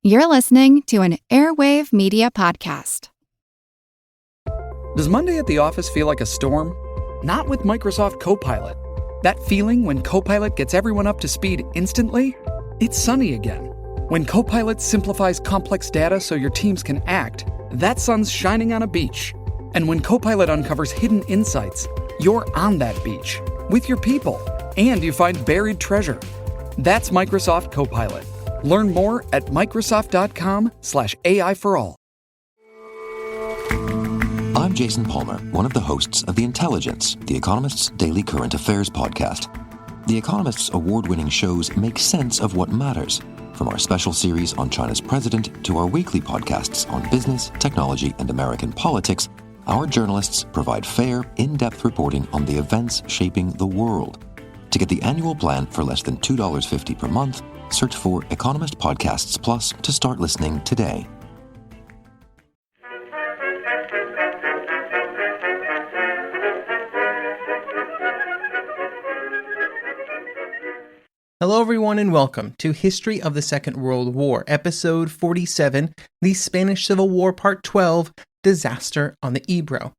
You're listening to an Airwave Media Podcast. Does Monday at the office feel like a storm? Not with Microsoft Copilot. That feeling when Copilot gets everyone up to speed instantly? It's sunny again. When Copilot simplifies complex data so your teams can act, that sun's shining on a beach. And when Copilot uncovers hidden insights, you're on that beach with your people, and you find buried treasure. That's Microsoft Copilot. Learn more at Microsoft.com/AI for all. I'm Jason Palmer, one of the hosts of The Intelligence, The Economist's daily current affairs podcast. The Economist's award-winning shows make sense of what matters, from our special series on China's president to our weekly podcasts on business, technology, and American politics. Our journalists provide fair, in-depth reporting on the events shaping the world. To get the annual plan for less than $2.50 per month, search for Economist Podcasts Plus to start listening today. Hello everyone and welcome to History of the Second World War, Episode 47, The Spanish Civil War, Part 12, Disaster on the Ebro.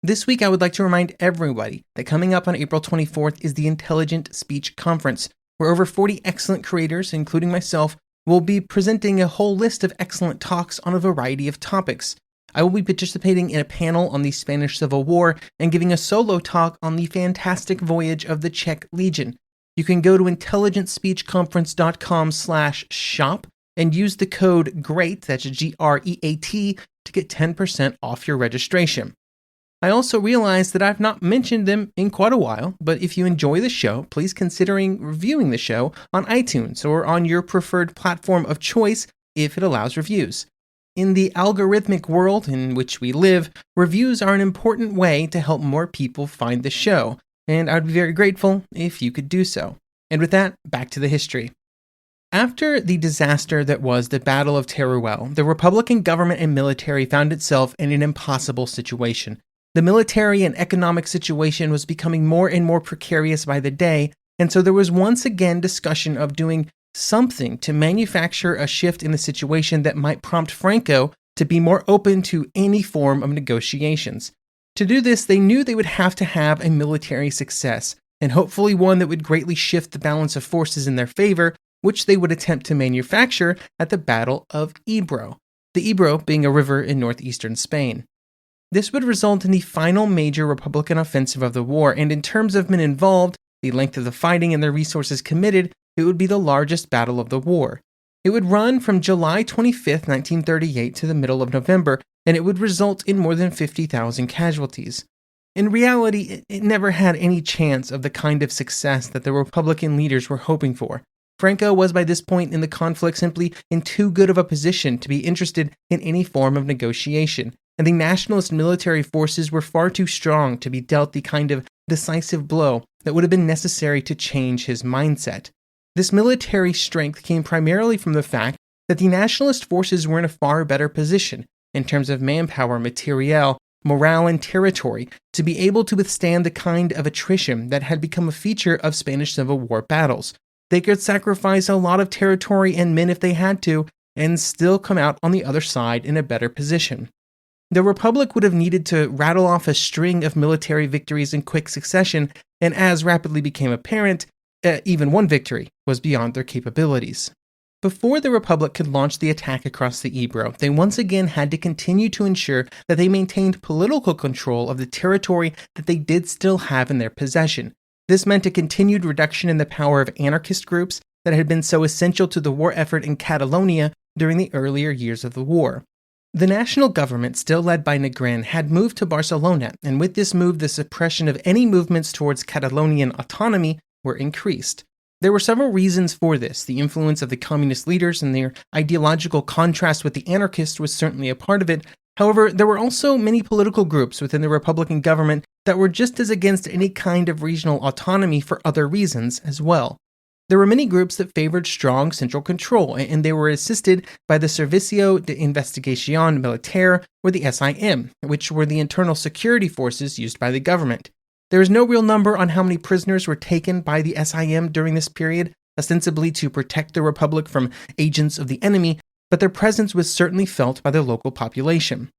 This week I would like to remind everybody that coming up on April 24th is the Intelligent Speech Conference, where over 40 excellent creators, including myself, will be presenting a whole list of excellent talks on a variety of topics. I will be participating in a panel on the Spanish Civil War and giving a solo talk on the fantastic voyage of the Czech Legion. You can go to intelligentspeechconference.com/shop and use the code GREAT, that's GREAT, to get 10% off your registration. I also realized that I've not mentioned them in quite a while, but if you enjoy the show, please considering reviewing the show on iTunes or on your preferred platform of choice if it allows reviews. In the algorithmic world in which we live, reviews are an important way to help more people find the show, and I'd be very grateful if you could do so. And with that, back to the history. After the disaster that was the Battle of Teruel, the Republican government and military found itself in an impossible situation. The military and economic situation was becoming more and more precarious by the day, and so there was once again discussion of doing something to manufacture a shift in the situation that might prompt Franco to be more open to any form of negotiations. To do this, they knew they would have to have a military success, and hopefully one that would greatly shift the balance of forces in their favor, which they would attempt to manufacture at the Battle of Ebro, the Ebro being a river in northeastern Spain. This would result in the final major Republican offensive of the war, and in terms of men involved, the length of the fighting and the resources committed, it would be the largest battle of the war. It would run from July 25, 1938 to the middle of November, and it would result in more than 50,000 casualties. In reality, it never had any chance of the kind of success that the Republican leaders were hoping for. Franco was by this point in the conflict simply in too good of a position to be interested in any form of negotiation, and the nationalist military forces were far too strong to be dealt the kind of decisive blow that would have been necessary to change his mindset. This military strength came primarily from the fact that the nationalist forces were in a far better position, in terms of manpower, materiel, morale, and territory, to be able to withstand the kind of attrition that had become a feature of Spanish Civil War battles. They could sacrifice a lot of territory and men if they had to, and still come out on the other side in a better position. The Republic would have needed to rattle off a string of military victories in quick succession, and as rapidly became apparent, even one victory was beyond their capabilities. Before the Republic could launch the attack across the Ebro, they once again had to continue to ensure that they maintained political control of the territory that they did still have in their possession. This meant a continued reduction in the power of anarchist groups that had been so essential to the war effort in Catalonia during the earlier years of the war. The national government, still led by Negrin, had moved to Barcelona, and with this move, the suppression of any movements towards Catalonian autonomy were increased. There were several reasons for this. The influence of the communist leaders and their ideological contrast with the anarchists was certainly a part of it. However, there were also many political groups within the Republican government that were just as against any kind of regional autonomy for other reasons as well. There were many groups that favored strong central control, and they were assisted by the Servicio de Investigación Militar, or the SIM, which were the internal security forces used by the government. There is no real number on how many prisoners were taken by the SIM during this period, ostensibly to protect the Republic from agents of the enemy, but their presence was certainly felt by the local population.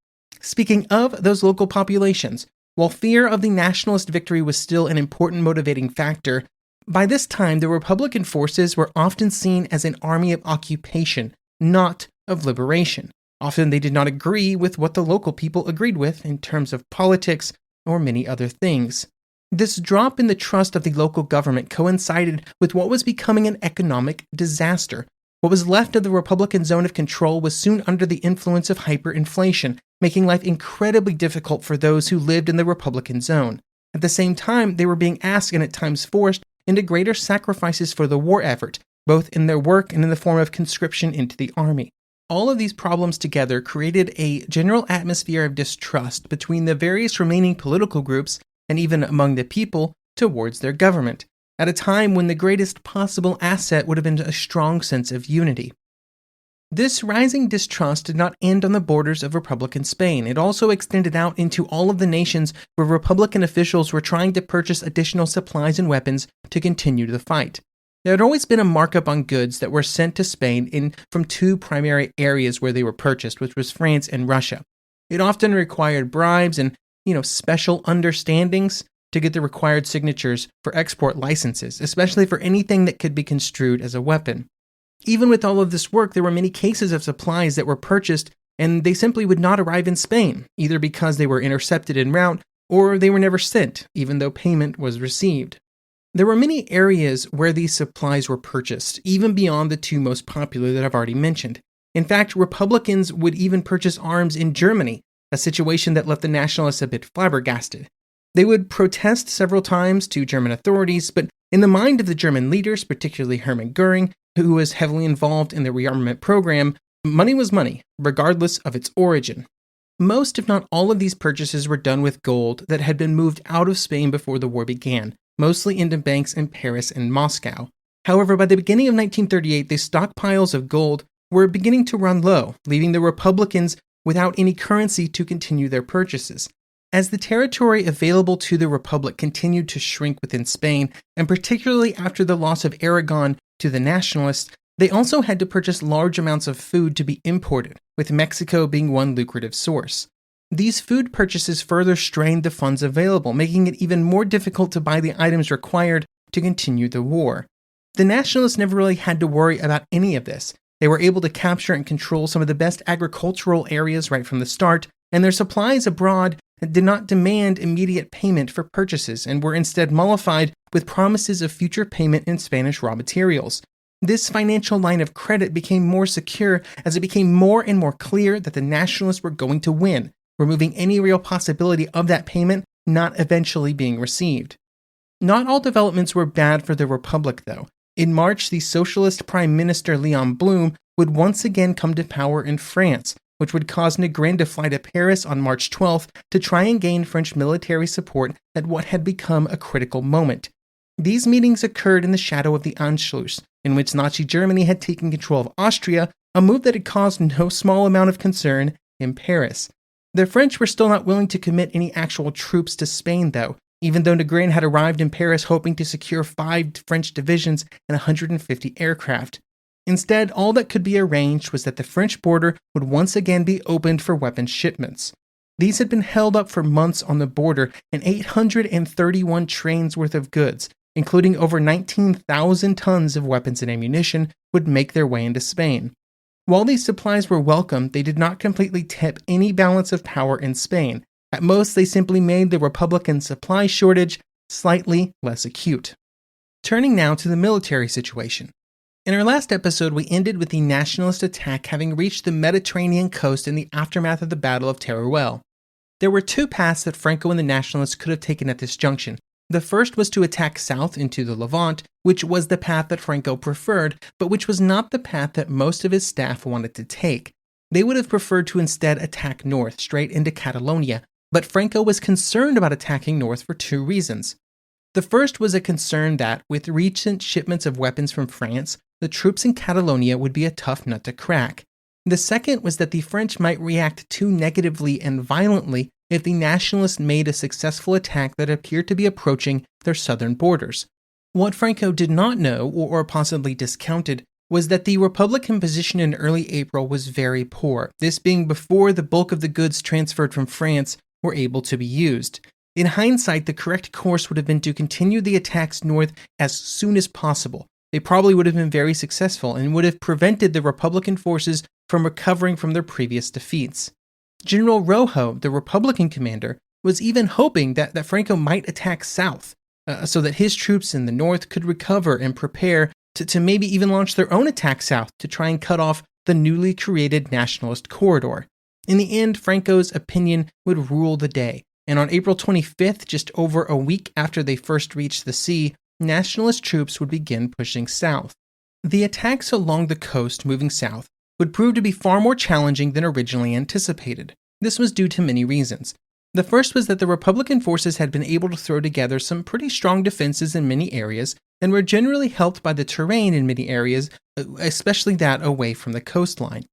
Speaking of those local populations, while fear of the nationalist victory was still an important motivating factor, by this time the Republican forces were often seen as an army of occupation, not of liberation. Often they did not agree with what the local people agreed with in terms of politics or many other things. This drop in the trust of the local government coincided with what was becoming an economic disaster. What was left of the Republican zone of control was soon under the influence of hyperinflation, making life incredibly difficult for those who lived in the Republican zone. At the same time, they were being asked and at times forced into greater sacrifices for the war effort, both in their work and in the form of conscription into the army. All of these problems together created a general atmosphere of distrust between the various remaining political groups and even among the people towards their government, at a time when the greatest possible asset would have been a strong sense of unity. This rising distrust did not end on the borders of Republican Spain. It also extended out into all of the nations where Republican officials were trying to purchase additional supplies and weapons to continue the fight. There had always been a markup on goods that were sent to Spain from two primary areas where they were purchased, which was France and Russia. It often required bribes and, special understandings to get the required signatures for export licenses, especially for anything that could be construed as a weapon. Even with all of this work, there were many cases of supplies that were purchased and they simply would not arrive in Spain, either because they were intercepted en route or they were never sent, even though payment was received. There were many areas where these supplies were purchased, even beyond the two most popular that I've already mentioned. In fact, Republicans would even purchase arms in Germany, a situation that left the nationalists a bit flabbergasted. They would protest several times to German authorities, but in the mind of the German leaders, particularly Hermann Göring, who was heavily involved in the rearmament program, money was money, regardless of its origin. Most, if not all of these purchases were done with gold that had been moved out of Spain before the war began, mostly into banks in Paris and Moscow. However, by the beginning of 1938, the stockpiles of gold were beginning to run low, leaving the Republicans without any currency to continue their purchases. As the territory available to the Republic continued to shrink within Spain, and particularly after the loss of Aragon to the nationalists, they also had to purchase large amounts of food to be imported, with Mexico being one lucrative source. These food purchases further strained the funds available, making it even more difficult to buy the items required to continue the war. The nationalists never really had to worry about any of this. They were able to capture and control some of the best agricultural areas right from the start, and their supplies abroad did not demand immediate payment for purchases and were instead mollified with promises of future payment in Spanish raw materials. This financial line of credit became more secure as it became more and more clear that the nationalists were going to win, removing any real possibility of that payment not eventually being received. Not all developments were bad for the Republic, though. In March, the socialist Prime Minister Leon Blum would once again come to power in France, which would cause Negrin to fly to Paris on March 12th to try and gain French military support at what had become a critical moment. These meetings occurred in the shadow of the Anschluss, in which Nazi Germany had taken control of Austria, a move that had caused no small amount of concern in Paris. The French were still not willing to commit any actual troops to Spain, though, even though Negrin had arrived in Paris hoping to secure 5 French divisions and 150 aircraft. Instead, all that could be arranged was that the French border would once again be opened for weapons shipments. These had been held up for months on the border, and 831 trains worth of goods, including over 19,000 tons of weapons and ammunition, would make their way into Spain. While these supplies were welcome, they did not completely tip any balance of power in Spain. At most, they simply made the Republican supply shortage slightly less acute. Turning now to the military situation. In our last episode, we ended with the nationalist attack having reached the Mediterranean coast in the aftermath of the Battle of Teruel. There were 2 paths that Franco and the nationalists could have taken at this junction. The first was to attack south into the Levant, which was the path that Franco preferred, but which was not the path that most of his staff wanted to take. They would have preferred to instead attack north, straight into Catalonia, but Franco was concerned about attacking north for 2 reasons. The first was a concern that, with recent shipments of weapons from France, the troops in Catalonia would be a tough nut to crack. The second was that the French might react too negatively and violently if the nationalists made a successful attack that appeared to be approaching their southern borders. What Franco did not know, or possibly discounted, was that the Republican position in early April was very poor, this being before the bulk of the goods transferred from France were able to be used. In hindsight, the correct course would have been to continue the attacks north as soon as possible. They probably would have been very successful and would have prevented the Republican forces from recovering from their previous defeats. General Rojo, the Republican commander, was even hoping that Franco might attack south, so that his troops in the north could recover and prepare to maybe even launch their own attack south to try and cut off the newly created nationalist corridor. In the end, Franco's opinion would rule the day, and on April 25th, just over a week after they first reached the sea, nationalist troops would begin pushing south. The attacks along the coast moving south would prove to be far more challenging than originally anticipated. This was due to many reasons. The first was that the Republican forces had been able to throw together some pretty strong defenses in many areas and were generally helped by the terrain in many areas, especially that away from the coastline.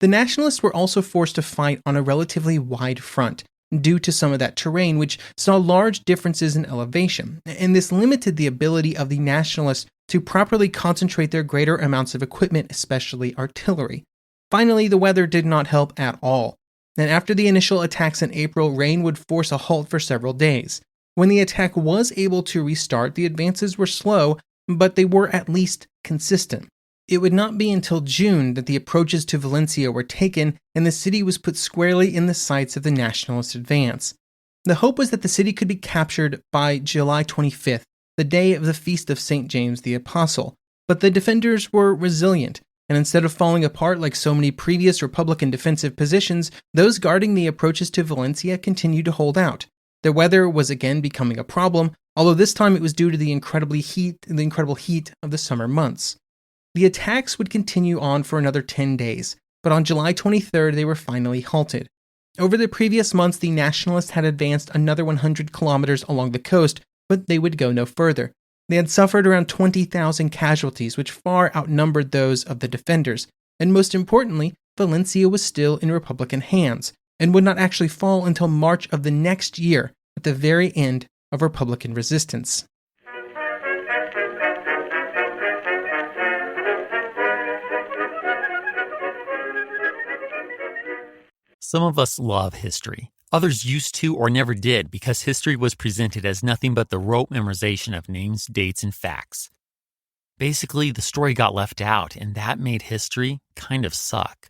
The Nationalists were also forced to fight on a relatively wide front due to some of that terrain, which saw large differences in elevation, and this limited the ability of the Nationalists to properly concentrate their greater amounts of equipment, especially artillery. Finally, the weather did not help at all. And after the initial attacks in April, rain would force a halt for several days. When the attack was able to restart, the advances were slow, but they were at least consistent. It would not be until June that the approaches to Valencia were taken and the city was put squarely in the sights of the nationalist advance. The hope was that the city could be captured by July 25th, the day of the feast of St. James the Apostle, but the defenders were resilient, and instead of falling apart like so many previous Republican defensive positions, those guarding the approaches to Valencia continued to hold out. The weather was again becoming a problem, although this time it was due to the incredible heat of the summer months. The attacks would continue on for another 10 days, but on July 23rd they were finally halted. Over the previous months, the Nationalists had advanced another 100 kilometers along the coast, but they would go no further. They had suffered around 20,000 casualties, which far outnumbered those of the defenders, and most importantly, Valencia was still in Republican hands, and would not actually fall until March of the next year, at the very end of Republican resistance. Some of us love history. Others used to or never did because history was presented as nothing but the rote memorization of names, dates, and facts. Basically, the story got left out, and that made history kind of suck.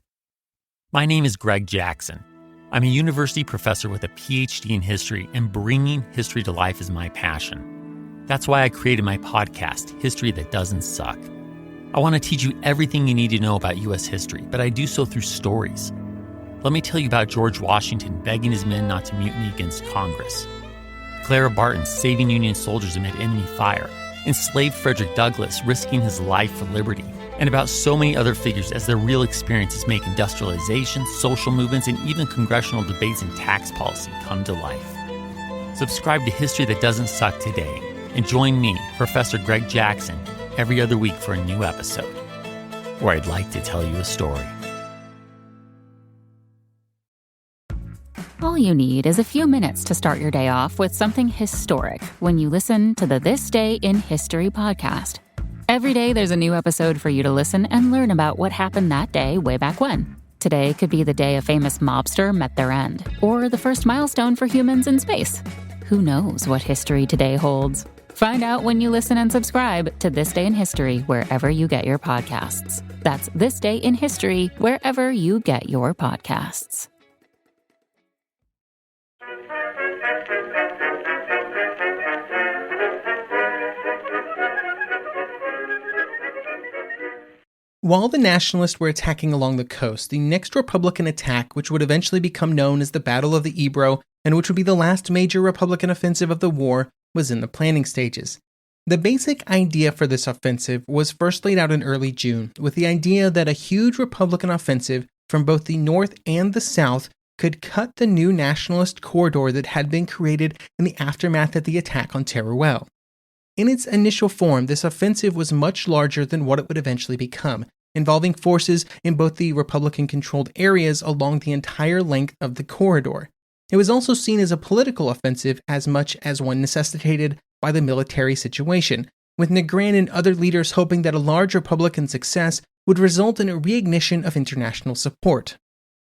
My name is Greg Jackson. I'm a university professor with a PhD in history, and bringing history to life is my passion. That's why I created my podcast, History That Doesn't Suck. I want to teach you everything you need to know about U.S. history, but I do so through stories. Let me tell you about George Washington begging his men not to mutiny against Congress, Clara Barton saving Union soldiers amid enemy fire, enslaved Frederick Douglass risking his life for liberty, and about so many other figures as their real experiences make industrialization, social movements, and even congressional debates and tax policy come to life. Subscribe to History That Doesn't Suck today, and join me, Professor Greg Jackson, every other week for a new episode, where I'd like to tell you a story. All you need is a few minutes to start your day off with something historic when you listen to the This Day in History podcast. Every day there's a new episode for you to listen and learn about what happened that day way back when. Today could be the day a famous mobster met their end, or the first milestone for humans in space. Who knows what history today holds? Find out when you listen and subscribe to This Day in History wherever you get your podcasts. That's This Day in History wherever you get your podcasts. While the Nationalists were attacking along the coast, the next Republican attack, which would eventually become known as the Battle of the Ebro, and which would be the last major Republican offensive of the war, was in the planning stages. The basic idea for this offensive was first laid out in early June, with the idea that a huge Republican offensive from both the north and the south could cut the new nationalist corridor that had been created in the aftermath of the attack on Teruel. In its initial form, this offensive was much larger than what it would eventually become, involving forces in both the Republican-controlled areas along the entire length of the corridor. It was also seen as a political offensive as much as one necessitated by the military situation, with Negrin and other leaders hoping that a large Republican success would result in a reignition of international support.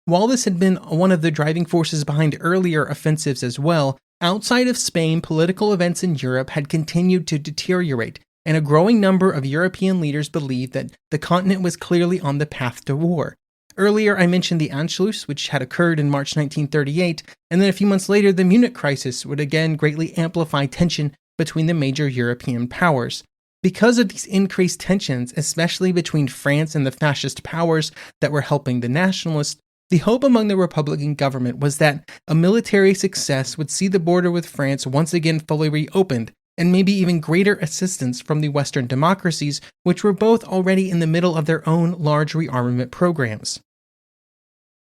While this had been one of the driving forces behind earlier offensives as well, outside of Spain, political events in Europe had continued to deteriorate, and a growing number of European leaders believed that the continent was clearly on the path to war. Earlier, I mentioned the Anschluss, which had occurred in March 1938, and then a few months later, the Munich crisis would again greatly amplify tension between the major European powers. Because of these increased tensions, especially between France and the fascist powers that were helping the nationalists, the hope among the Republican government was that a military success would see the border with France once again fully reopened, and maybe even greater assistance from the Western democracies, which were both already in the middle of their own large rearmament programs.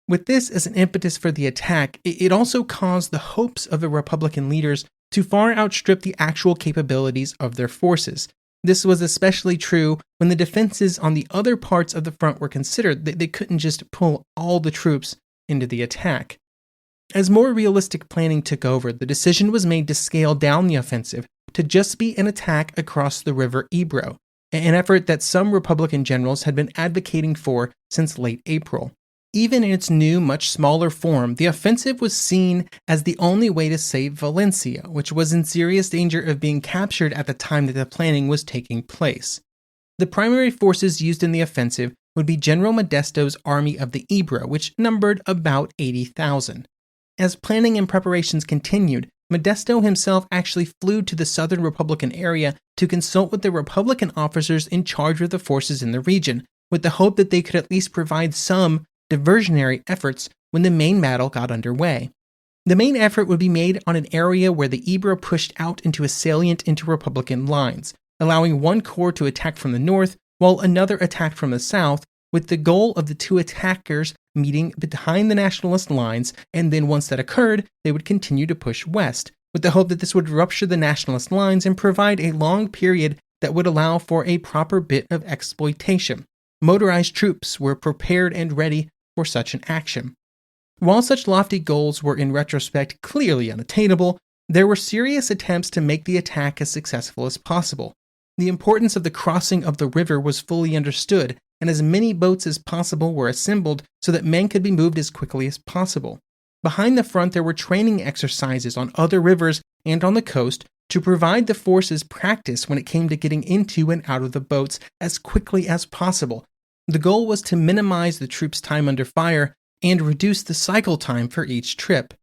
With this as an impetus for the attack, it also caused the hopes of the Republican leaders to far outstrip the actual capabilities of their forces. This was especially true when the defenses on the other parts of the front were considered. They couldn't just pull all the troops into the attack. As more realistic planning took over, the decision was made to scale down the offensive to just be an attack across the River Ebro, an effort that some Republican generals had been advocating for since late April. Even in its new, much smaller form, the offensive was seen as the only way to save Valencia, which was in serious danger of being captured at the time that the planning was taking place. The primary forces used in the offensive would be General Modesto's Army of the Ebro, which numbered about 80,000. As planning and preparations continued, Modesto himself actually flew to the southern Republican area to consult with the Republican officers in charge of the forces in the region, with the hope that they could at least provide some diversionary efforts when the main battle got underway. The main effort would be made on an area where the Ebro pushed out into a salient into Republican lines, allowing one corps to attack from the north while another attacked from the south, with the goal of the two attackers meeting behind the nationalist lines, and then once that occurred, they would continue to push west, with the hope that this would rupture the nationalist lines and provide a long period that would allow for a proper bit of exploitation. Motorized troops were prepared and ready for such an action. While such lofty goals were in retrospect clearly unattainable, there were serious attempts to make the attack as successful as possible. The importance of the crossing of the river was fully understood, and as many boats as possible were assembled so that men could be moved as quickly as possible. Behind the front, there were training exercises on other rivers and on the coast to provide the forces practice when it came to getting into and out of the boats as quickly as possible. The goal was to minimize the troops' time under fire and reduce the cycle time for each trip.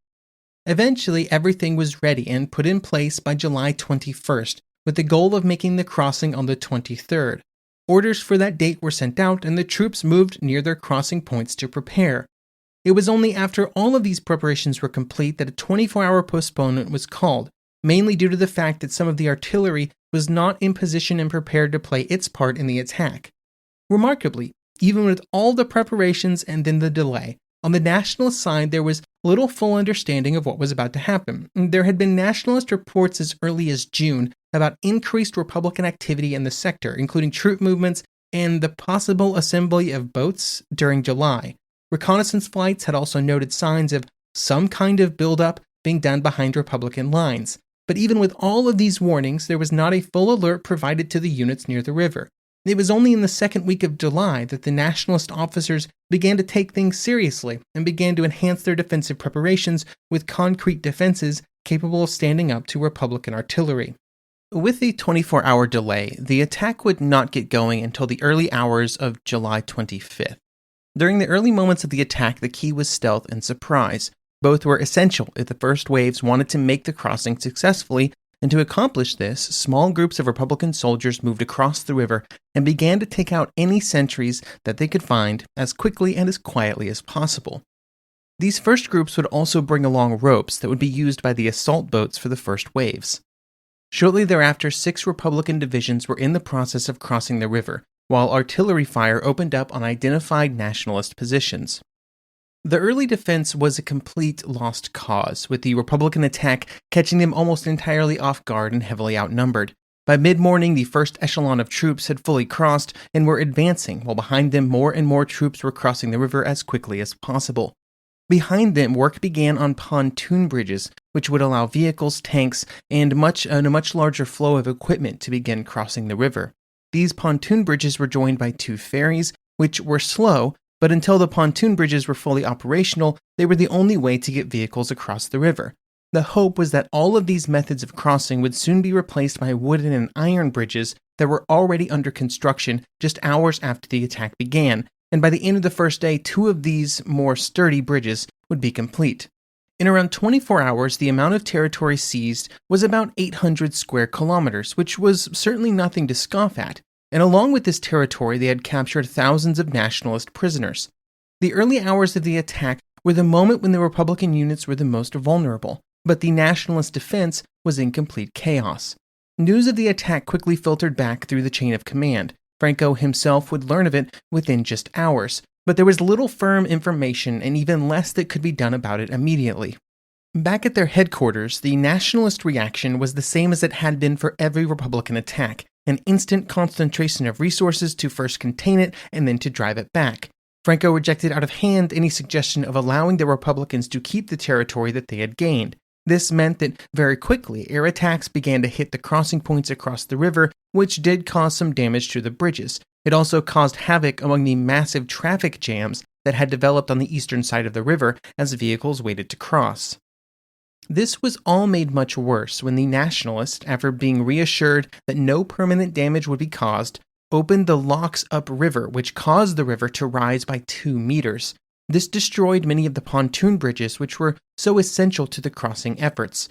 Eventually, everything was ready and put in place by July 21st, with the goal of making the crossing on the 23rd. Orders for that date were sent out, and the troops moved near their crossing points to prepare. It was only after all of these preparations were complete that a 24-hour postponement was called, mainly due to the fact that some of the artillery was not in position and prepared to play its part in the attack. Remarkably, even with all the preparations and then the delay, on the nationalist side there was little full understanding of what was about to happen. There had been nationalist reports as early as June about increased Republican activity in the sector, including troop movements and the possible assembly of boats during July. Reconnaissance flights had also noted signs of some kind of buildup being done behind Republican lines. But even with all of these warnings, there was not a full alert provided to the units near the river. It was only in the second week of July that the nationalist officers began to take things seriously and began to enhance their defensive preparations with concrete defenses capable of standing up to Republican artillery. With the 24-hour delay, the attack would not get going until the early hours of July 25th. During the early moments of the attack, the key was stealth and surprise. Both were essential if the first waves wanted to make the crossing successfully, and to accomplish this, small groups of Republican soldiers moved across the river and began to take out any sentries that they could find as quickly and as quietly as possible. These first groups would also bring along ropes that would be used by the assault boats for the first waves. Shortly thereafter, 6 Republican divisions were in the process of crossing the river, while artillery fire opened up on identified nationalist positions. The early defense was a complete lost cause, with the Republican attack catching them almost entirely off guard and heavily outnumbered. By mid-morning, the first echelon of troops had fully crossed and were advancing, while behind them more and more troops were crossing the river as quickly as possible. Behind them, work began on pontoon bridges, which would allow vehicles, tanks, and a much larger flow of equipment to begin crossing the river. These pontoon bridges were joined by 2 ferries, which were slow, but until the pontoon bridges were fully operational, they were the only way to get vehicles across the river. The hope was that all of these methods of crossing would soon be replaced by wooden and iron bridges that were already under construction just hours after the attack began, and by the end of the first day, 2 of these more sturdy bridges would be complete. In around 24 hours, the amount of territory seized was about 800 square kilometers, which was certainly nothing to scoff at, and along with this territory, they had captured thousands of nationalist prisoners. The early hours of the attack were the moment when the Republican units were the most vulnerable, but the nationalist defense was in complete chaos. News of the attack quickly filtered back through the chain of command. Franco himself would learn of it within just hours, but there was little firm information and even less that could be done about it immediately. Back at their headquarters, the nationalist reaction was the same as it had been for every Republican attack, an instant concentration of resources to first contain it and then to drive it back. Franco rejected out of hand any suggestion of allowing the Republicans to keep the territory that they had gained. This meant that very quickly, air attacks began to hit the crossing points across the river, which did cause some damage to the bridges. It also caused havoc among the massive traffic jams that had developed on the eastern side of the river as vehicles waited to cross. This was all made much worse when the nationalists, after being reassured that no permanent damage would be caused, opened the locks upriver, which caused the river to rise by 2 meters. This destroyed many of the pontoon bridges, which were so essential to the crossing efforts.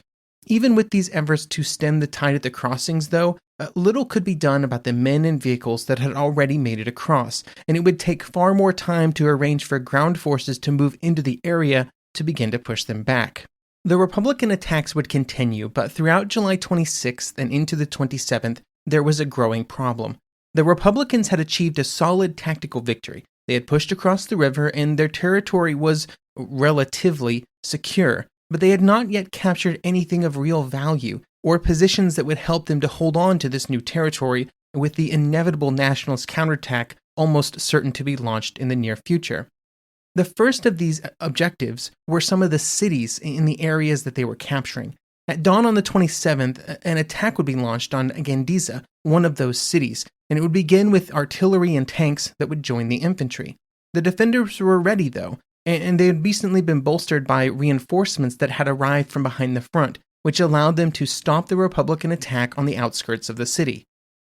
Even with these efforts to stem the tide at the crossings, though, little could be done about the men and vehicles that had already made it across, and it would take far more time to arrange for ground forces to move into the area to begin to push them back. The Republican attacks would continue, but throughout July 26th and into the 27th, there was a growing problem. The Republicans had achieved a solid tactical victory. They had pushed across the river and their territory was relatively secure, but they had not yet captured anything of real value or positions that would help them to hold on to this new territory with the inevitable nationalist counterattack almost certain to be launched in the near future. The first of these objectives were some of the cities in the areas that they were capturing. At dawn on the 27th, an attack would be launched on Gandiza, one of those cities, and it would begin with artillery and tanks that would join the infantry. The defenders were ready, though, and they had recently been bolstered by reinforcements that had arrived from behind the front, which allowed them to stop the Republican attack on the outskirts of the city.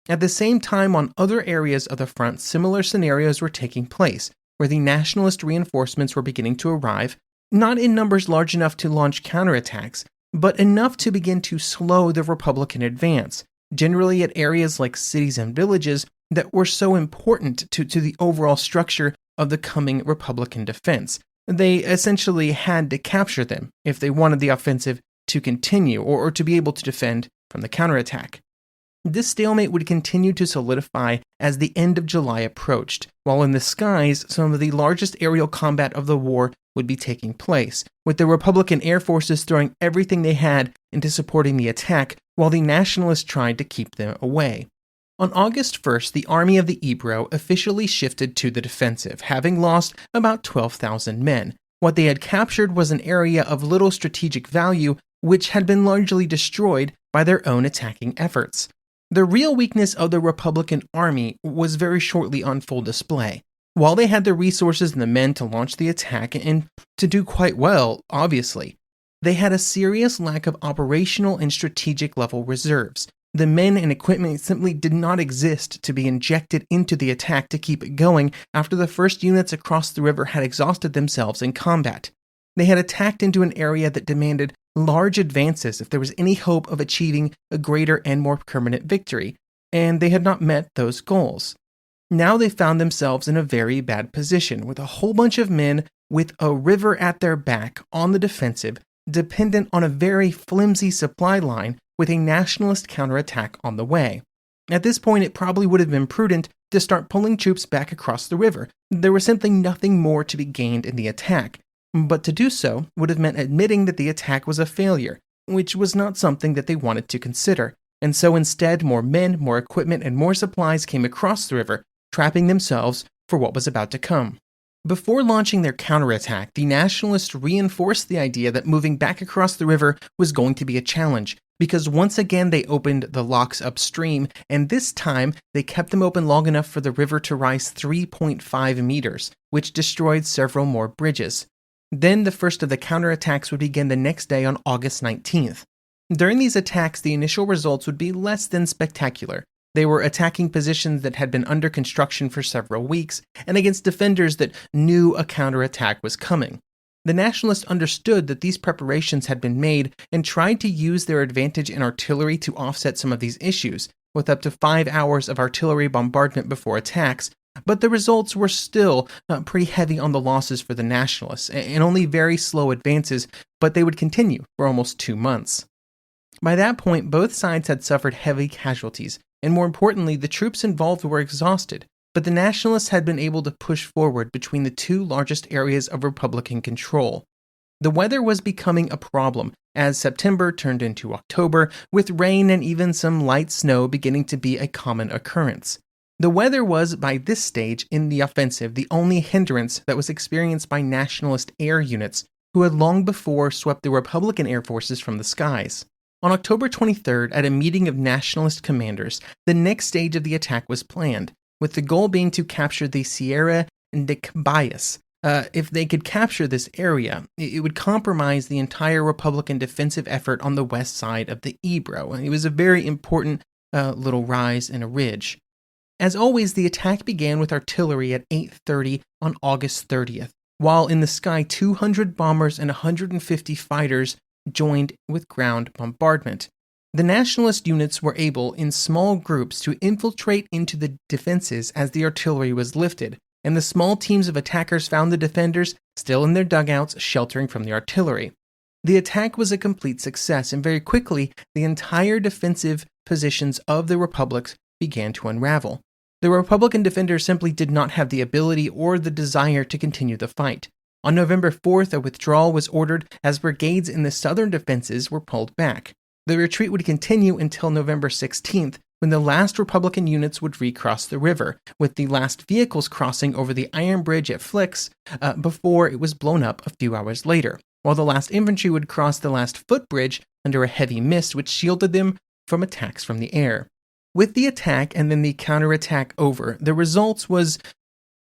At the same time, on other areas of the front, similar scenarios were taking place, where the nationalist reinforcements were beginning to arrive, not in numbers large enough to launch counterattacks, but enough to begin to slow the Republican advance, generally at areas like cities and villages that were so important to the overall structure of the coming Republican defense. They essentially had to capture them if they wanted the offensive to continue or to be able to defend from the counterattack. This stalemate would continue to solidify as the end of July approached, while in the skies, some of the largest aerial combat of the war would be taking place, with the Republican air forces throwing everything they had into supporting the attack, while the nationalists tried to keep them away. On August 1st, the Army of the Ebro officially shifted to the defensive, having lost about 12,000 men. What they had captured was an area of little strategic value, which had been largely destroyed by their own attacking efforts. The real weakness of the Republican army was very shortly on full display. While they had the resources and the men to launch the attack, and to do quite well, obviously, they had a serious lack of operational and strategic level reserves. The men and equipment simply did not exist to be injected into the attack to keep it going after the first units across the river had exhausted themselves in combat. They had attacked into an area that demanded large advances if there was any hope of achieving a greater and more permanent victory, and they had not met those goals. Now they found themselves in a very bad position, with a whole bunch of men with a river at their back on the defensive, dependent on a very flimsy supply line with a nationalist counterattack on the way. At this point, it probably would have been prudent to start pulling troops back across the river. There was simply nothing more to be gained in the attack. But to do so would have meant admitting that the attack was a failure, which was not something that they wanted to consider. And so instead, more men, more equipment, and more supplies came across the river, trapping themselves for what was about to come. Before launching their counterattack, the Nationalists reinforced the idea that moving back across the river was going to be a challenge, because once again they opened the locks upstream, and this time they kept them open long enough for the river to rise 3.5 meters, which destroyed several more bridges. Then the first of the counterattacks would begin the next day on August 19th. During these attacks, the initial results would be less than spectacular. They were attacking positions that had been under construction for several weeks, and against defenders that knew a counterattack was coming. The Nationalists understood that these preparations had been made and tried to use their advantage in artillery to offset some of these issues, with up to 5 hours of artillery bombardment before attacks, but the results were still pretty heavy on the losses for the Nationalists, and only very slow advances, but they would continue for almost 2 months. By that point, both sides had suffered heavy casualties, and more importantly, the troops involved were exhausted, but the Nationalists had been able to push forward between the two largest areas of Republican control. The weather was becoming a problem, as September turned into October, with rain and even some light snow beginning to be a common occurrence. The weather was, by this stage in the offensive, the only hindrance that was experienced by Nationalist air units, who had long before swept the Republican air forces from the skies. On October 23rd, at a meeting of Nationalist commanders, the next stage of the attack was planned, with the goal being to capture the Sierra de Cabayas. If they could capture this area, it would compromise the entire Republican defensive effort on the west side of the Ebro. It was a very important little rise in a ridge. As always, the attack began with artillery at 8:30 on August 30th, while in the sky 200 bombers and 150 fighters joined with ground bombardment. The Nationalist units were able, in small groups, to infiltrate into the defenses as the artillery was lifted, and the small teams of attackers found the defenders still in their dugouts, sheltering from the artillery. The attack was a complete success, and very quickly, the entire defensive positions of the Republic began to unravel. The Republican defenders simply did not have the ability or the desire to continue the fight. On November 4th, a withdrawal was ordered as brigades in the southern defenses were pulled back. The retreat would continue until November 16th, when the last Republican units would recross the river, with the last vehicles crossing over the iron bridge at Flix before it was blown up a few hours later, while the last infantry would cross the last footbridge under a heavy mist which shielded them from attacks from the air. With the attack and then the counterattack over, the results was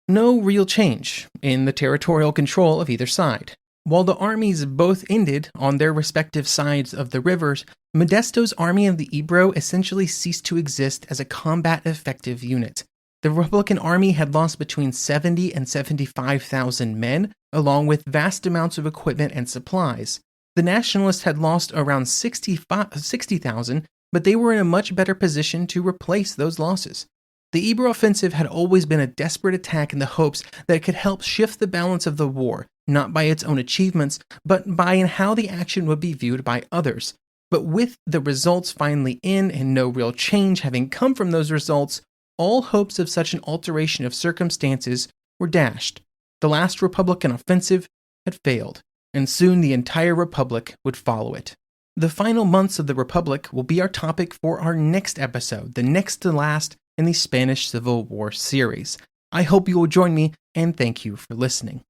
no real change in the territorial control of either side. While the armies both ended on their respective sides of the rivers, Modesto's army of the Ebro essentially ceased to exist as a combat-effective unit. The Republican army had lost between 70 and 75,000 men, along with vast amounts of equipment and supplies. The Nationalists had lost around 60,000, but they were in a much better position to replace those losses. The Ebro offensive had always been a desperate attack in the hopes that it could help shift the balance of the war, not by its own achievements, but by how the action would be viewed by others. But with the results finally in and no real change having come from those results, all hopes of such an alteration of circumstances were dashed. The last Republican offensive had failed, and soon the entire Republic would follow it. The final months of the Republic will be our topic for our next episode, the next to last in the Spanish Civil War series. I hope you will join me, and thank you for listening.